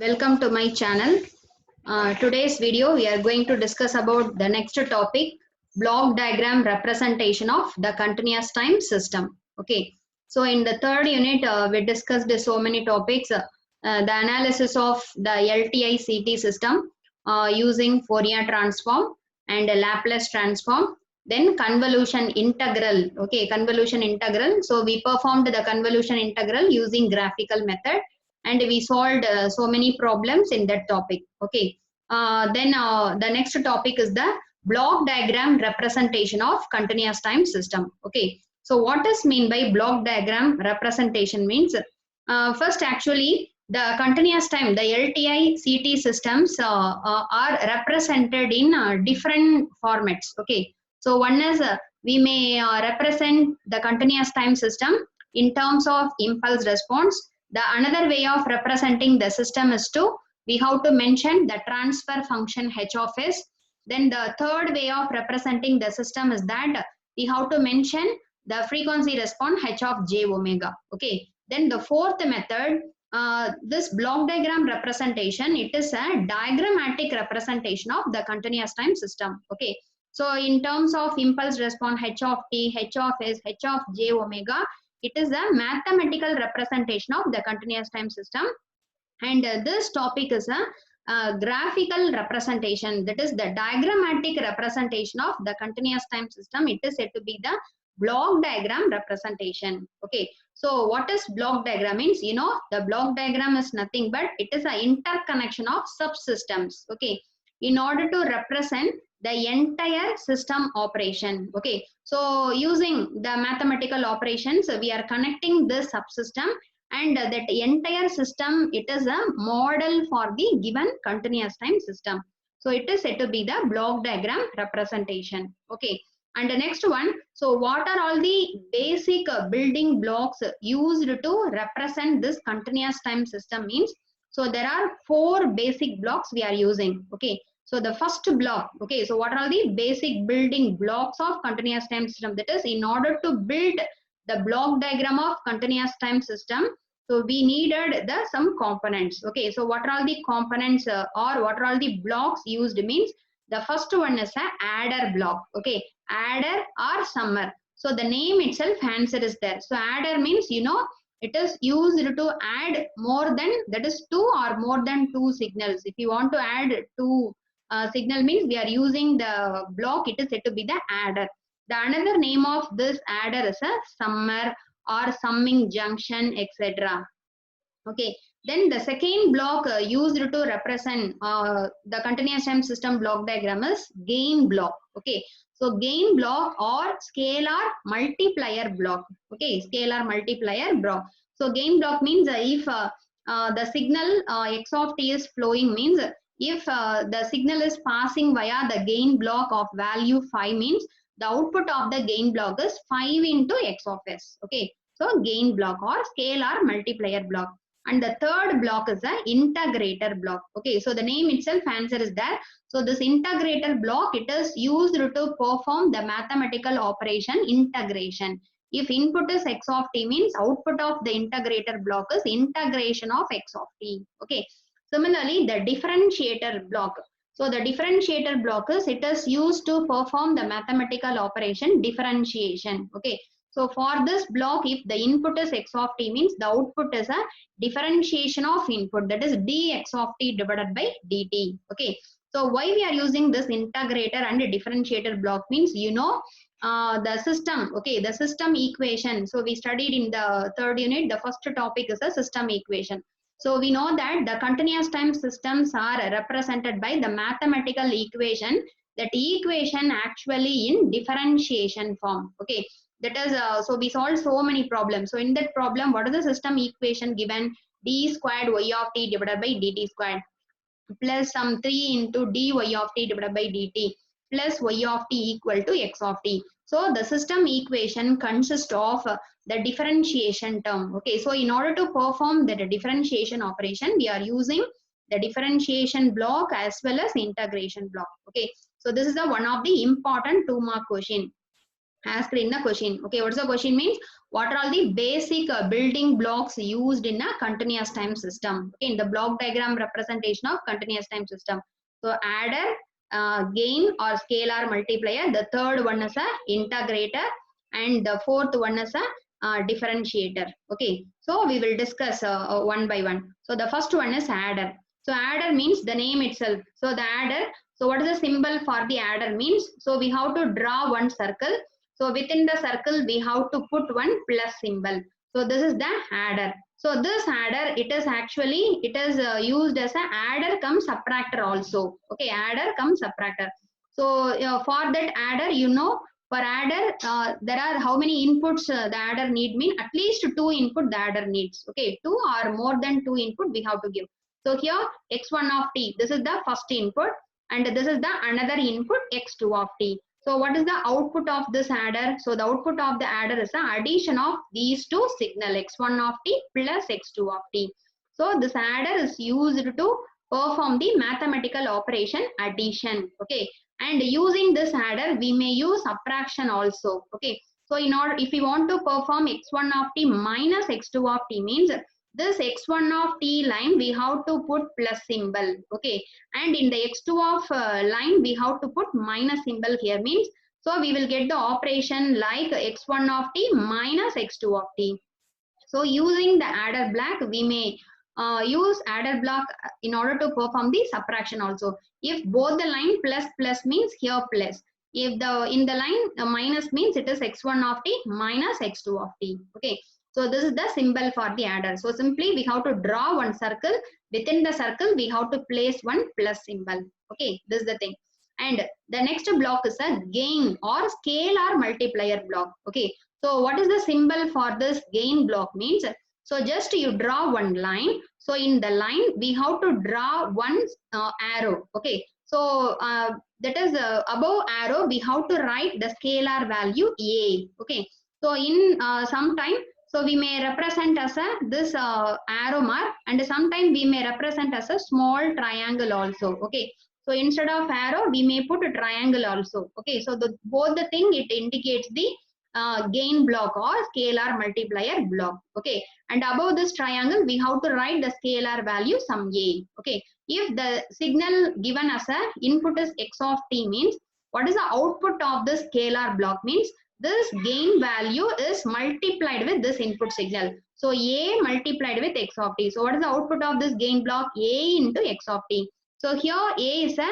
Welcome to my channel. Today's video we are going to discuss about the next topic, block diagram representation of the continuous time system. Okay, so in the third unit we discussed so many topics, the analysis of the LTI-CT system using Fourier transform and Laplace transform, then convolution integral. Okay, convolution integral. So we performed the convolution integral using graphical method and we solved so many problems in that topic. Okay, then the next topic is the block diagram representation of continuous time system. Okay, so what is mean by block diagram representation means, first actually the continuous time, the LTI CT systems are represented in different formats. Okay, so one is we may represent the continuous time system in terms of impulse response. The another way of representing the system is to we have to mention the transfer function h of s. Then the third way of representing the system is that we have to mention the frequency response h of j omega. Okay. Then the fourth method, this block diagram representation, it is a diagrammatic representation of the continuous time system. Okay. So in terms of impulse response h of t, h of s, h of j omega, it is a mathematical representation of the continuous time system, and this topic is a graphical representation, that is the diagrammatic representation of the continuous time system. It is said to be the block diagram representation. Okay, so what is block diagram means? You know, the block diagram is nothing but it is an interconnection of subsystems. Okay, in order to represent the entire system operation. Okay, so using the mathematical operations we are connecting this subsystem, and that entire system, it is a model for the given continuous time system. So it is said to be the block diagram representation. Okay, and the next one, so what are all the basic building blocks used to represent this continuous time system means? So there are 4 basic blocks we are using. Okay, so the first block, okay, so what are the basic building blocks of continuous time system? That is, in order to build the block diagram of continuous time system, so we needed the some components. Okay, so what are all the components or what are all the blocks used means? The first one is a adder block. Okay, adder or summer. So the name itself answer is there. So adder means, you know, it is used to add more than, that is 2 or more than 2 signals. If you want to add 2 signal means we are using the block, it is said to be the adder. The another name of this adder is a summer or summing junction, etc. Okay, then the second block used to represent the continuous time system block diagram is gain block. Okay, so gain block or scalar multiplier block. Okay, scalar multiplier block. So gain block means if the signal x of t is flowing means, if the signal is passing via the gain block of value 5 means the output of the gain block is 5 into x of s. Okay, so gain block or scalar multiplier block. And the third block is the integrator block. Okay, so the name itself answer is there. So this integrator block, it is used to perform the mathematical operation integration. If input is x of t means output of the integrator block is integration of x of t. Okay, similarly the differentiator block. So the differentiator block is, it is used to perform the mathematical operation differentiation. Okay, so for this block, if the input is x of t means the output is a differentiation of input, that is dx of t divided by dt. Okay, so why we are using this integrator and differentiator block means, you know, the system, okay, the system equation. So we studied in the third unit, the first topic is a system equation. So we know that the continuous time systems are represented by the mathematical equation, that equation actually in differentiation form. Okay, that is, so we solved so many problems. So in that problem, what is the system equation given? D squared y of t divided by dt squared plus some 3 into dy of t divided by dt plus y of t equal to x of t. So the system equation consists of the differentiation term. Okay, so in order to perform the differentiation operation, we are using the differentiation block as well as integration block. Okay, so this is the one of the important 2-mark question. asked in the question. Okay, what's the question means? What are all the basic building blocks used in a continuous time system? Okay, in the block diagram representation of continuous time system. So adder, gain or scalar multiplier. The third one is a integrator, and the fourth one is a differentiator. Okay, so we will discuss one by one. So the first one is adder. So adder means the name itself. So the adder. So what is the symbol for the adder means? So we have to draw one circle. So within the circle, we have to put one plus symbol. So this is the adder. So this adder, it is actually, it is used as a adder come subtractor also. Okay, adder come subtractor. So for that adder, you know, for adder, there are how many inputs the adder need mean? At least 2 input the adder needs. Okay, 2 or more than 2 input we have to give. So here x1 of t, this is the first input, and this is the another input x2 of t. So what is the output of this adder? So the output of the adder is the addition of these two signal x1 of t plus x2 of t. So this adder is used to perform the mathematical operation addition. Okay, and using this adder we may use subtraction also. Okay, so in order, if we want to perform x1 of t minus x2 of t means this x1 of t line we have to put plus symbol. Okay, and in the x2 of line we have to put minus symbol here means, so we will get the operation like x1 of t minus x2 of t. So using the adder block we may use adder block in order to perform the subtraction also. If both the line plus plus means here plus, if the in the line minus means it is x1 of t minus x2 of t. Okay, so this is the symbol for the adder. So simply we have to draw one circle. Within the circle we have to place one plus symbol. Okay, this is the thing. And the next block is a gain or scalar multiplier block. Okay, so what is the symbol for this gain block means? So just you draw one line. So in the line we have to draw one arrow. Okay, so that is above arrow we have to write the scalar value a. Okay, so in some time, so we may represent as a this arrow mark, and sometimes we may represent as a small triangle also. Okay, so instead of arrow we may put a triangle also. Okay, so the both the thing it indicates the gain block or scalar multiplier block. Okay, and above this triangle we have to write the scalar value some a. Okay, if the signal given as a input is x of t means, what is the output of this scalar block means, this gain value is multiplied with this input signal. So a multiplied with x of t. So what is the output of this gain block? A into x of t. So here a is a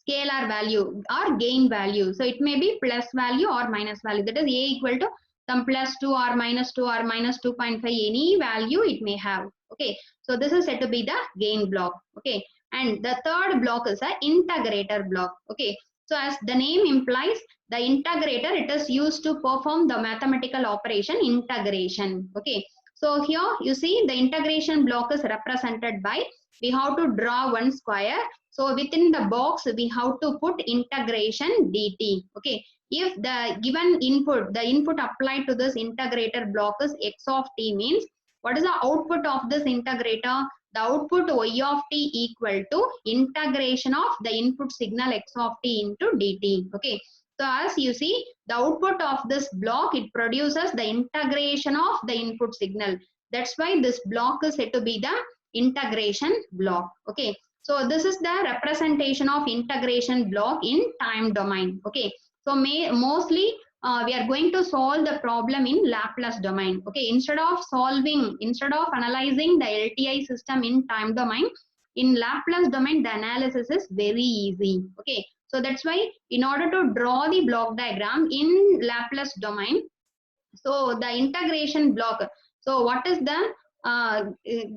scalar value or gain value. So it may be plus value or minus value. That is a equal to some plus 2 or minus 2.5, any value it may have. Okay, so this is said to be the gain block. Okay, and the third block is a integrator block. Okay, so as the name implies, the integrator, it is used to perform the mathematical operation integration. Okay, so here you see the integration block is represented by, we have to draw one square. So within the box we have to put integration dt. Okay, if the given input, the input applied to this integrator block is x of t means, what is the output of this integrator? The output y of t equal to integration of the input signal x of t into dt. Okay, so as you see, the output of this block, it produces the integration of the input signal. That's why this block is said to be the integration block. Okay, so this is the representation of integration block in time domain. Okay, so mostly we are going to solve the problem in Laplace domain. Okay, instead of analyzing the LTI system in time domain, in Laplace domain the analysis is very easy. Okay, so that's why in order to draw the block diagram in Laplace domain, so the integration block, so what is the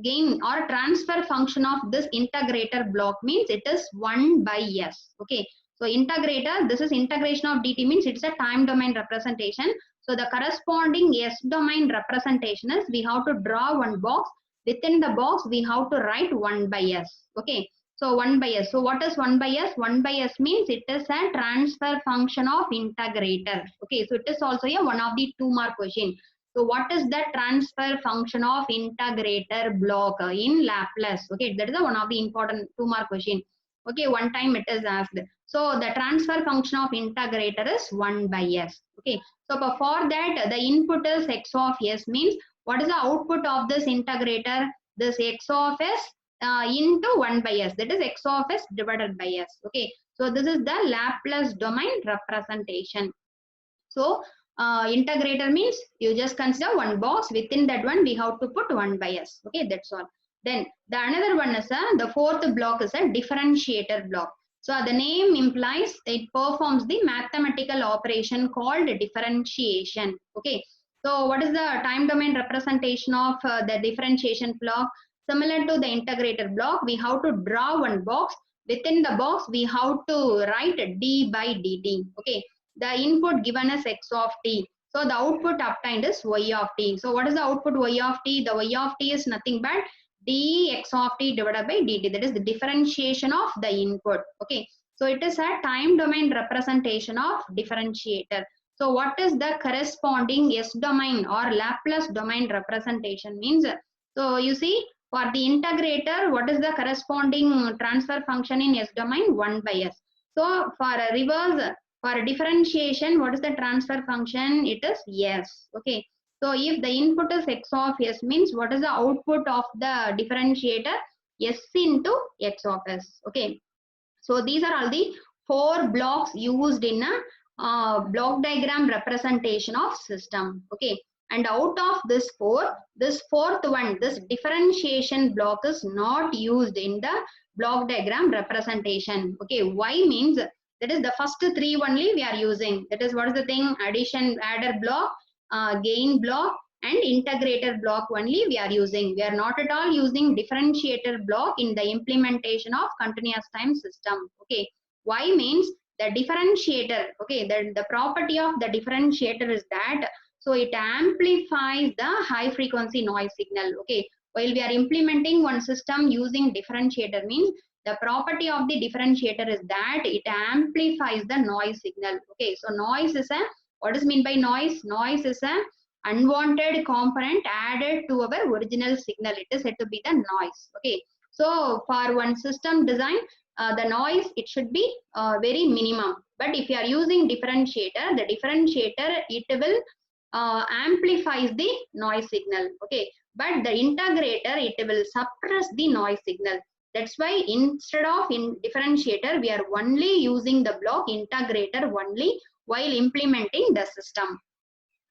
gain or transfer function of this integrator block means, it is 1 by s. Okay, so integrator, this is integration of dt means it's a time domain representation. So the corresponding s domain representation is, we have to draw one box. Within the box we have to write 1 by s. Okay, so 1 by s. So what is 1 by s? 1 by s means it is a transfer function of integrator. Okay, so it is also a one of the 2-mark question. So what is the transfer function of integrator block in Laplace? Okay, that is one of the important 2-mark question. Okay, one time it is asked. So the transfer function of integrator is 1 by s. Okay, so for that the input is x of s, means what is the output of this integrator? This x of s into 1 by s, that is x of s divided by s. Okay, so this is the Laplace domain representation. So integrator means you just consider one box, within that one we have to put 1 by s. Okay, that's all. Then the another one is the fourth block is a differentiator block. So the name implies it performs the mathematical operation called differentiation. Okay, so what is the time domain representation of the differentiation block? Similar to the integrator block, we have to draw one box. Within the box we have to write d by dt. Okay, the input given is x of t, so the output obtained is y of t. So what is the output y of t? The y of t is nothing but dx of t divided by dt, that is the differentiation of the input. Okay, so it is a time domain representation of differentiator. So what is the corresponding s domain or Laplace domain representation means? So you see, for the integrator, what is the corresponding transfer function in s domain? 1 by s. So for a reverse, for differentiation, what is the transfer function? It is s. Okay, so if the input is x of s, means what is the output of the differentiator? S into x of s. Okay, so these are all the 4 blocks used in a block diagram representation of system. Okay, and out of this 4, this fourth one, this differentiation block is not used in the block diagram representation. Okay, why means that is the first 3 only we are using. That is what is the thing? Addition, adder block, gain block and integrator block only we are using. We are not at all using differentiator block in the implementation of continuous time system. Okay, why means the differentiator, okay, the property of the differentiator is that, so it amplifies the high frequency noise signal. Okay, while we are implementing one system using differentiator, means the property of the differentiator is that it amplifies the noise signal. Okay, so noise is a, what is mean by noise? Noise is a unwanted component added to our original signal. It is said to be the noise. Okay, so for one system design, the noise, it should be very minimum. But if you are using differentiator, the differentiator, it will amplifies the noise signal. Okay, but the integrator, it will suppress the noise signal. That's why instead of in differentiator, we are only using the block integrator only while implementing the system.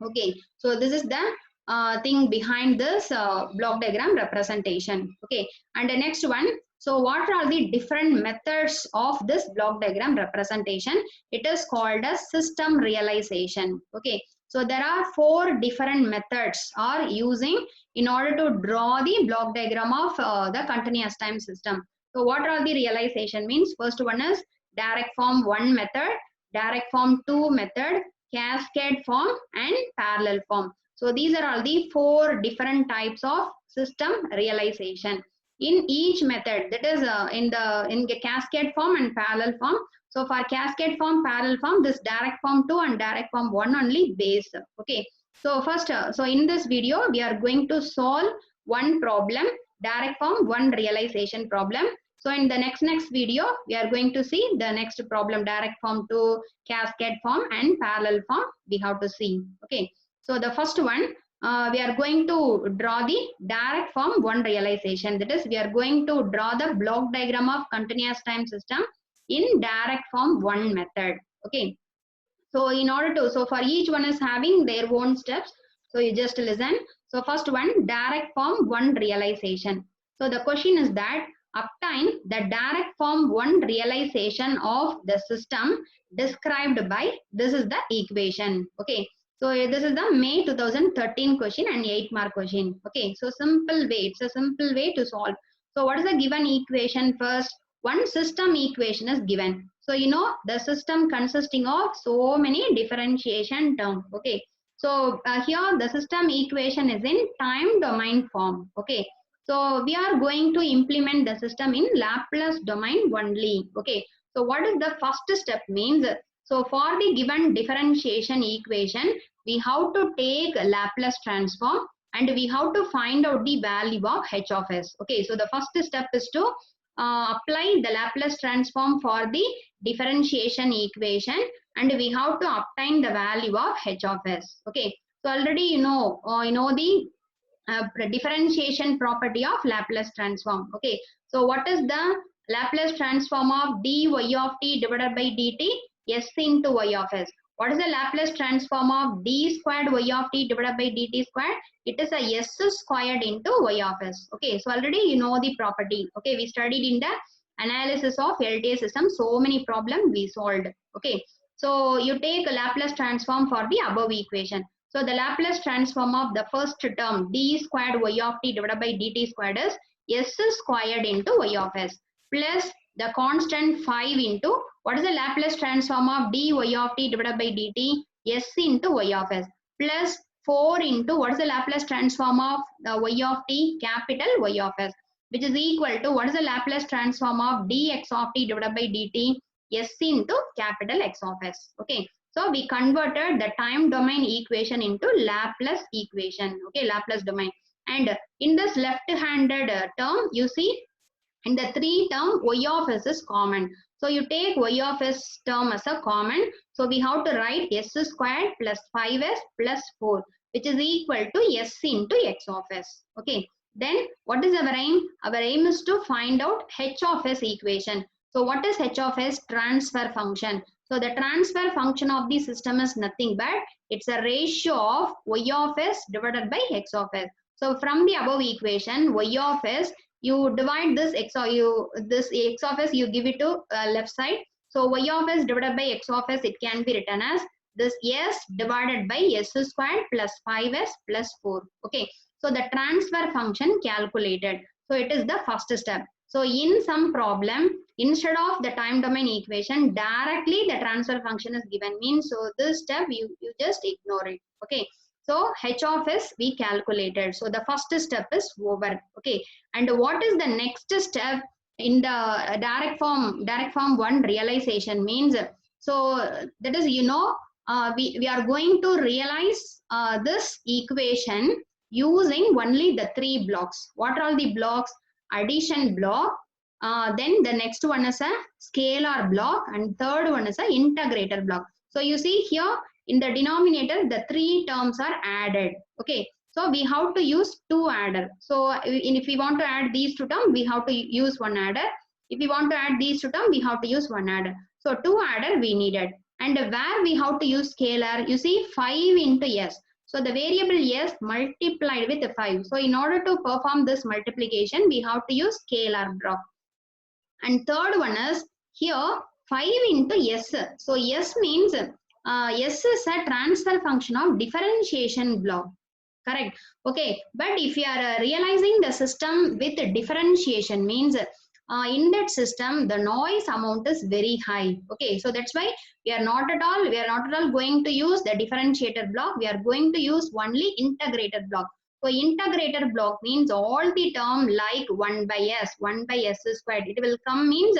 Okay, so this is the thing behind this block diagram representation. Okay, and the next one, so what are the different methods of this block diagram representation? It is called as system realization. Okay, so there are 4 different methods are using in order to draw the block diagram of the continuous time system. So what are the realization means? First one is direct form 1 method, direct form 2 method, cascade form and parallel form. So these are all the 4 different types of system realization. In each method, that is in the cascade form and parallel form. So for cascade form, parallel form, this direct form 2 and direct form 1 only base. Okay, so first, so in this video, we are going to solve one problem, direct form 1 realization problem. So in the next video, we are going to see the next problem, direct form 2, cascade form and parallel form we have to see. Okay, so the first one, we are going to draw the direct form 1 realization. That is, we are going to draw the block diagram of continuous time system in direct form 1 method. Okay, so in order to, so for each one is having their own steps. So you just listen. So first one, direct form 1 realization. So the question is that obtain the direct form 1 realization of the system described by, this is the equation. Okay, so this is the May 2013 question and 8-mark question. Okay, so simple way, it's a simple way to solve. So what is the given equation? First, one system equation is given. So you know the system consisting of so many differentiation terms. Okay, so here the system equation is in time domain form. Okay, so we are going to implement the system in Laplace domain only. Okay, so what is the first step means? So for the given differentiation equation, we have to take a Laplace transform and we have to find out the value of h of s. Okay, so the first step is to apply the Laplace transform for the differentiation equation, and we have to obtain the value of h of s. Okay, so already you know the differentiation property of Laplace transform. Okay, so what is the Laplace transform of dy of t divided by dt? S into y of s. What is the Laplace transform of d squared y of t divided by dt squared? It is a s squared into y of s. Okay, so already you know the property. Okay, we studied in the analysis of LTI system, so many problems we solved. Okay, so you take a Laplace transform for the above equation. So the Laplace transform of the first term d squared y of t divided by dt squared is s squared into y of s plus the constant 5 into what is the Laplace transform of dy of t divided by dt? S into y of s plus 4 into what is the Laplace transform of the y of t? Capital Y of s, which is equal to what is the Laplace transform of dx of t divided by dt? S into capital X of s. Okay, so we converted the time domain equation into Laplace equation. Okay, Laplace domain. And in this left-handed term, you see in the 3 term y of s is common. So you take y of s term as a common. So we have to write s squared plus 5s plus 4, which is equal to s into x of s. Okay. Then what is our aim? Our aim is to find out h of s equation. So what is h of s? Transfer function. So the transfer function of the system is nothing but it's a ratio of y of s divided by x of s. So from the above equation, y of s, you divide this x of s, you give it to left side. So y of s divided by x of s, it can be written as this s divided by s squared plus 5s plus 4. Okay, so the transfer function calculated. So it is the first step. So in some problem, instead of the time domain equation, directly the transfer function is given, means so this step you just ignore it. Okay, so h of s we calculated. So the first step is over. Okay, and what is the next step in the direct form 1 realization? Means so that is we are going to realize this equation using only the 3 blocks. What are all the blocks? Addition block, then the next one is a scalar block, and third one is a integrator block. So you see here in the denominator the 3 terms are added. Okay, so we have to use 2 adder. So if we want to add these 2 terms, we have to use 1 adder. If we want to add these 2 terms, we have to use 1 adder. So 2 adder we needed. And where we have to use scalar, you see 5 into s. So the variable s multiplied with 5. So in order to perform this multiplication, we have to use scalar block. And third one is here 5 into s. So s means s is a transfer function of differentiation block. Correct. Okay, but if you are realizing the system with differentiation, means in that system the noise amount is very high. Okay, so that's why we are not at all going to use the differentiator block. We are going to use only integrator block. So integrator block means all the term like 1 by s squared, it will come, means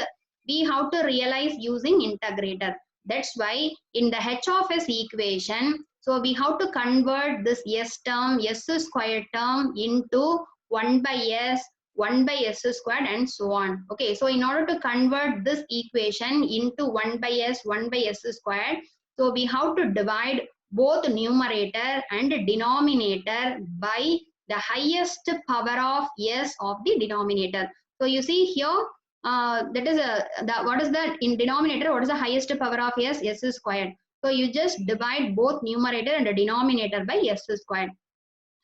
we have to realize using integrator. That's why in the h of s equation, so we have to convert this s term, s squared term into 1 by s squared and so on. Okay, so in order to convert this equation into 1 by s squared, so we have to divide both numerator and denominator by the highest power of s of the denominator. So you see here, that is what is that in denominator? What is the highest power of s? S squared. So you just divide both numerator and the denominator by s squared.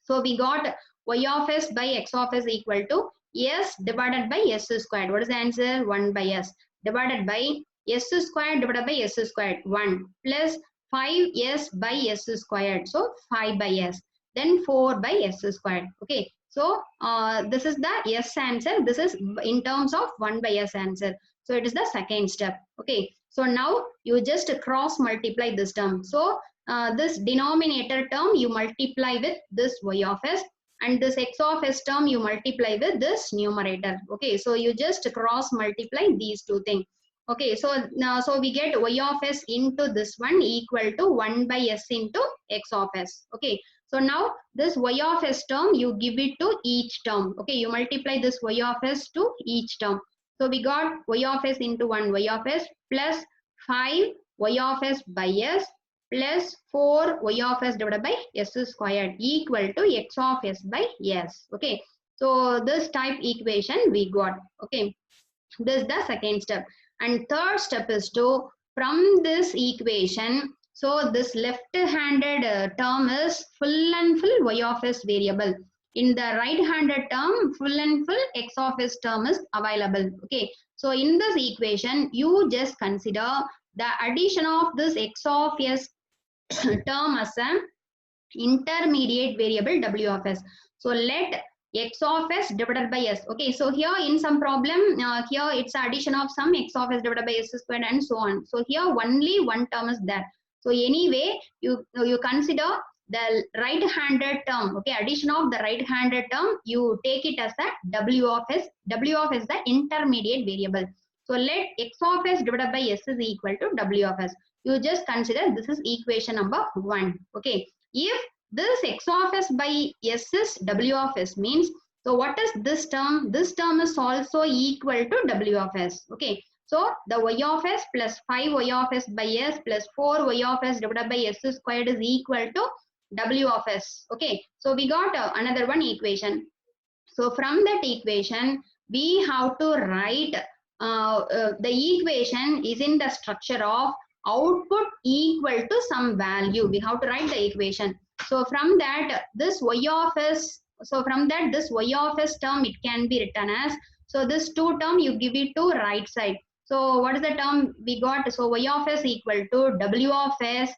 So we got y of s by x of s equal to s divided by s squared. What is the answer? 1 by s divided by s squared divided by s squared, 1 plus 5s by s squared. So 5 by s. Then 4 by s squared. Okay. So this is the s answer. This is in terms of 1 by s answer. So it is the second step. Okay. So now you just cross multiply this term. So this denominator term you multiply with this y of s, and this x of s term you multiply with this numerator. Okay, so you just cross multiply these 2 things. Okay, so now so we get y of s into this one equal to 1 by s into x of s. Okay, so now this y of s term you give it to each term. Okay, you multiply this y of s to each term. So we got y of s into 1 y of s plus 5 y of s by s plus 4 y of s divided by s squared equal to x of s by s. Okay. So this type equation we got. Okay. This is the second step. And third step is to, from this equation, so this left-handed term is full and full y of s variable. In the right-handed term, full and full x of s term is available. Okay. So in this equation, you just consider the addition of this x of s term as an intermediate variable w of s. So let x of s divided by s. Okay, so here in some problem, here it's addition of some x of s divided by s squared and so on. So here only one term is there. So anyway, you consider the right-handed term. Okay, addition of the right-handed term, you take it as a w of s. W of s is the intermediate variable. So let x of s divided by s is equal to w of s. You just consider this is equation number 1. Okay. If this x of s by s is w of s means, so what is this term? This term is also equal to w of s. Okay. So the y of s plus 5 y of s by s plus 4 y of s divided by s squared is equal to w of s. Okay. So we got another one equation. So from that equation, we have to write the equation is in the structure of output equal to some value. We have to write the equation. So from that, this y of s, so from that, this y of s term, it can be written as, so this 2 term, you give it to right side. So what is the term we got? So y of s equal to w of s,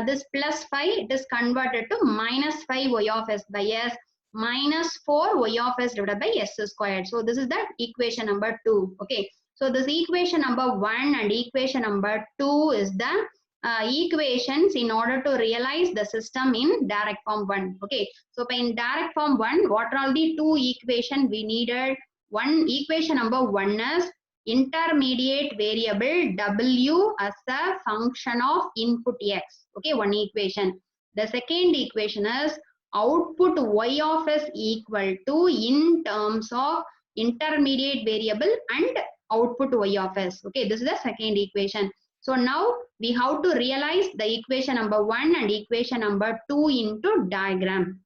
this plus 5, it is converted to minus 5 y of s by s minus 4 y of s divided by s squared. So this is the equation number 2. Okay. So this equation number 1 and equation number 2 is the equations in order to realize the system in direct form 1. Okay. So in direct form 1, what are the 2 equations we needed? One equation number 1 is intermediate variable w as a function of input x. Okay, one equation. The second equation is output y of s equal to in terms of intermediate variable and output y of s. Okay, this is the second equation. So now we have to realize the equation number 1 and equation number 2 into diagram.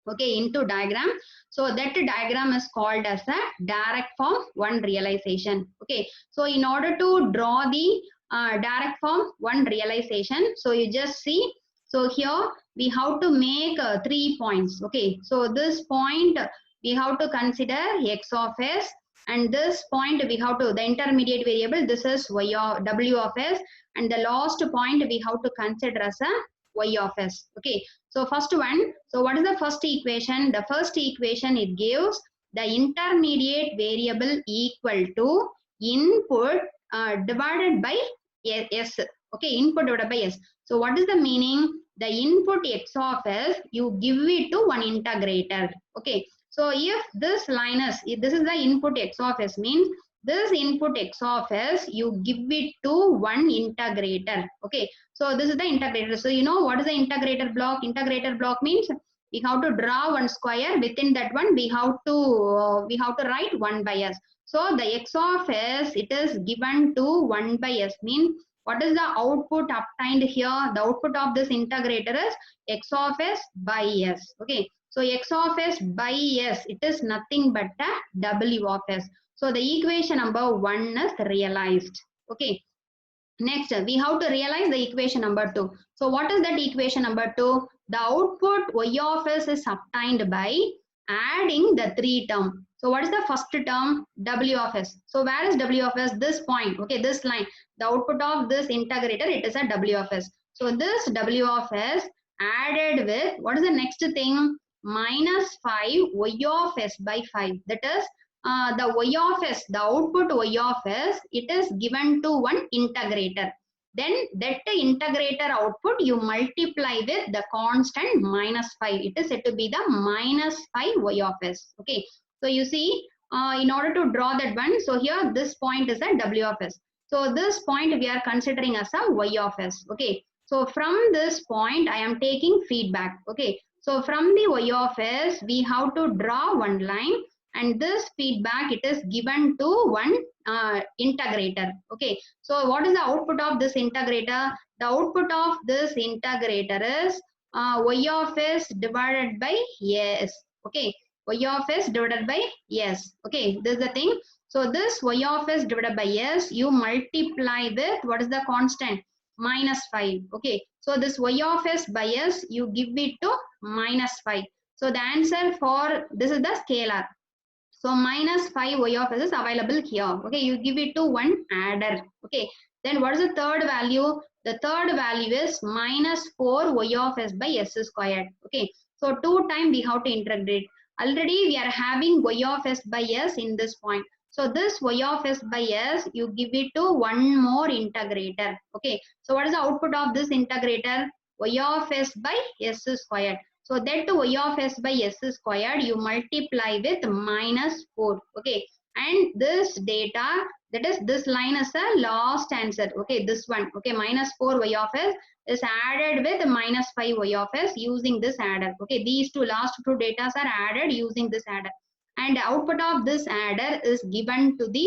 Okay, into diagram. So that diagram is called as a direct form 1 realization. Okay, so in order to draw the direct form 1 realization, so you just see, so here we have to make 3 points. Okay, so this point we have to consider x of s, and this point we have to, the intermediate variable, this is y of w of s, and the last point we have to consider as a y of s. Okay, so first one, so what is the first equation? The first equation, it gives the intermediate variable equal to input divided by s. Okay, input divided by s. So what is the meaning? The input x of s, you give it to one integrator. Okay, so if this line is, if this is the input x of s, means this input x of s, you give it to one integrator. Okay, so this is the integrator. So you know what is the integrator block? Integrator block means we have to draw one square. Within that one, we have to write 1 by s. So the x of s, it is given to 1 by s, means what is the output obtained here? The output of this integrator is x of s by s. Okay, so x of s by s, it is nothing but a w of s. So the equation number 1 is realized. Okay. Next, we have to realize the equation number 2. So what is that equation number 2? The output y of s is obtained by adding the 3 term. So what is the first term? W of s. So where is W of s? This point. Okay, this line. The output of this integrator, it is a W of s. So this W of s added with, what is the next thing? Minus 5 y of s by 5. That is the y of s, the output y of s, it is given to one integrator. Then that integrator output you multiply with the constant minus 5. It is said to be the minus 5 y of s. Okay. So you see, in order to draw that one, so here this point is a w of s. So this point we are considering as a y of s. Okay. So from this point I am taking feedback. Okay. So from the y of s, we have to draw one line. and this feedback it is given to one integrator. Okay, so what is the output of this integrator? The output of this integrator is y of s divided by s. Okay, y of s divided by s. Okay, this is the thing. So this y of s divided by s you multiply with what is the constant? -5. Okay, so this y of s by s you give it to -5. So the answer for this is the scalar. So -5 y of s is available here. Okay, you give it to one adder. Okay, then what is the third value? The third value is -4 y of s by s squared. Okay, so 2 times we have to integrate. Already we are having y of s by s in this point. So this y of s by s you give it to one more integrator. Okay, so what is the output of this integrator? Y of s by s squared. So that y of s by s squared you multiply with -4. Okay, and this data, that is this line is a last answer. Okay, this one. Okay, -4 y of s is added with -5 y of s using this adder. Okay, these two last two data are added using this adder, and the output of this adder is given to the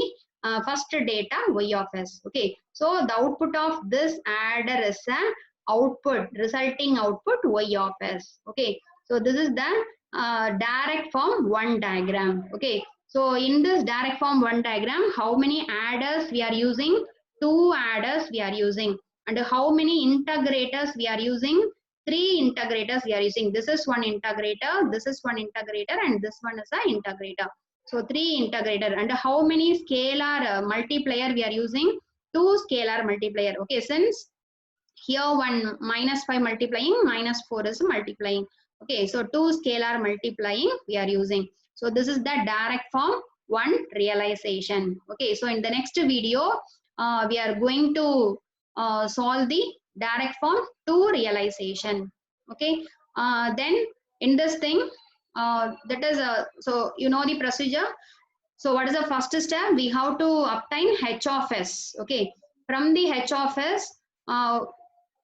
first data y of s. Okay, so the output of this adder is a output, resulting output y of s. Okay, so this is the direct form 1 diagram. Okay, so in this direct form 1 diagram, how many adders we are using? 2 adders we are using. And how many integrators we are using? 3 integrators we are using. This is one integrator, this is one integrator, and this one is a integrator. So 3 integrator. And how many scalar multiplier we are using? 2 scalar multiplier. Okay, since here one -5 multiplying, -4 is multiplying. Okay, so 2 scalar multiplying we are using. So this is the direct form 1 realization. Okay, so in the next video we are going to solve the direct form 2 realization. Okay, then in this thing that is so you know the procedure. So what is the first step? We have to obtain h of s. Okay, from the h of s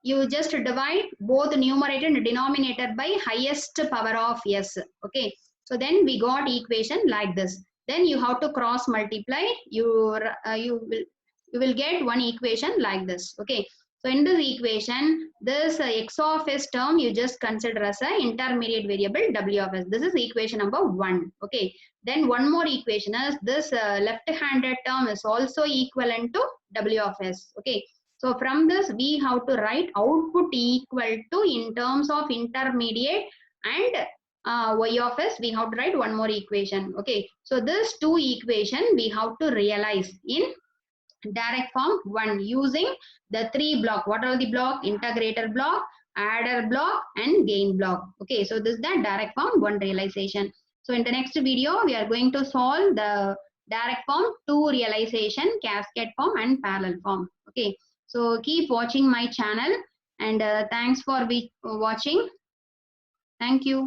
you just divide both numerator and denominator by highest power of s. Okay, so then we got equation like this. Then you have to cross multiply. You will get one equation like this. Okay, so in this equation, this x of s term you just consider as an intermediate variable w of s. This is equation number 1. Okay, then one more equation is this left-handed term is also equivalent to w of s. Okay, so from this we have to write output equal to in terms of intermediate and y of s, we have to write one more equation. Okay, so this 2 equation we have to realize in direct form 1 using the 3 block. What are the block? Integrator block, adder block, and gain block. Okay, so this is the direct form 1 realization. So in the next video we are going to solve the direct form 2 realization, cascade form, and parallel form. Okay, so keep watching my channel, and thanks for watching. Thank you.